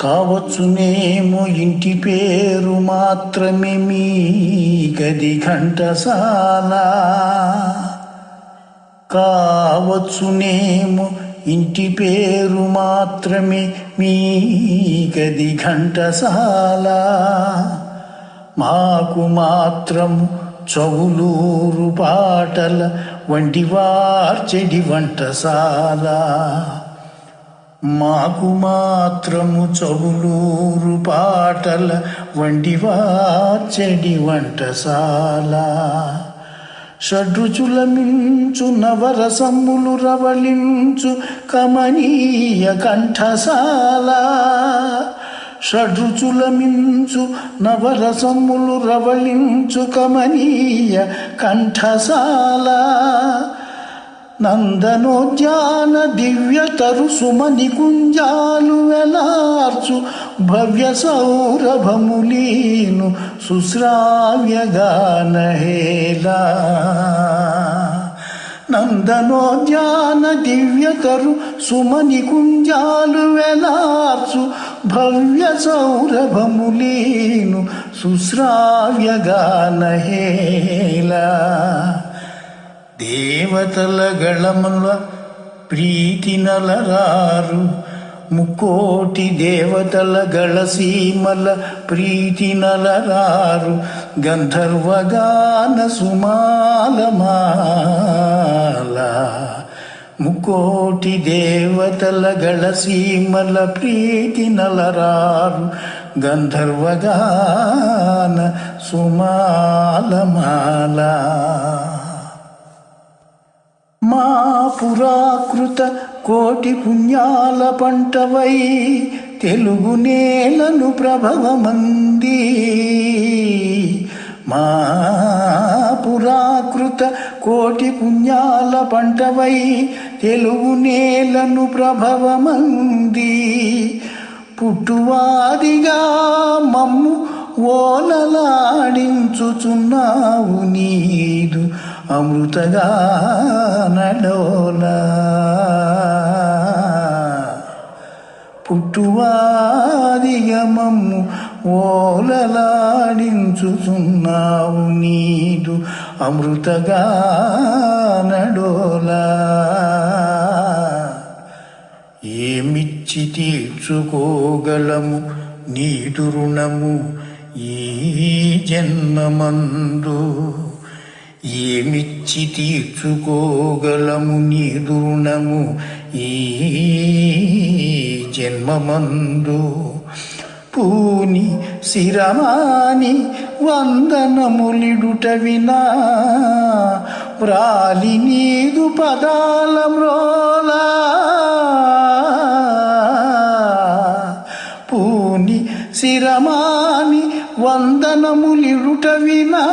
కావచ్చునేమో ఇంటి పేరు మాత్రమే మీ గది ఘంటసాల. కావచ్చునేమో ఇంటి పేరు మాత్రమే మీ గది ఘంటసాల. మాకు మాత్రము చవులూరు పాటల వంటివార్చెడి వంటసాల. మాకు మాత్రము చవులూరు పాటల వంటివార్చెడి వంటసాల. షడ్రుచుల మించు నవరసములు రవళించు కమనీయ కంఠసాల. షడ్రుచుల మించు నవరసములు రవళించు కమనీయ కంఠసాల. నందనోద్యాన దివ్యతరు సుమని కుంజాలు వెలార్చు భవ్య సౌరభములీను సుశ్రావ్యగానహేలా. నందనోద్యాన దివ్యతరు సుమని కుంజాలు వెలార్చు భవ్య సౌరభములీను సుశ్రావ్యగానహేలా. దేవతల గళముల ప్రీతి నలరారు, ముకోటి దేవతల గళసీమల ప్రీతి నలరారు. గంధర్వగాన సుమాలమాల. ముకోటి దేవతల గళసీమల ప్రీతి నలరారు. గంధర్వగాన సుమాలమాల. మా పురాకృత కోటి పుణ్యాల పంటవై తెలుగు నేలను ప్రభవమంది. మా పురాకృత కోటి పుణ్యాల పంటవై తెలుగు నేలను ప్రభవమంది. పుట్టువాదిగా మమ్ము ఓలలాడించుచున్నావు నీదు అమృతగానడోలా. పుట్టువాదిగా మమ్ము ఓలలాడించుచున్నావు నీదు అమృతగానడోలా. ఏమిచ్చి తీర్చుకోగలము నీదు రుణము ఈ జన్మమందు. ఏమిచ్చి తీర్చుకోగలము నీదు రుణము ఈ జన్మమందు. పూని శిరమాని వందనములిడుట వినా వ్రాలి నీదు పదాల మ్రోలా. పూని శిరమాని వందనములిడుట వినా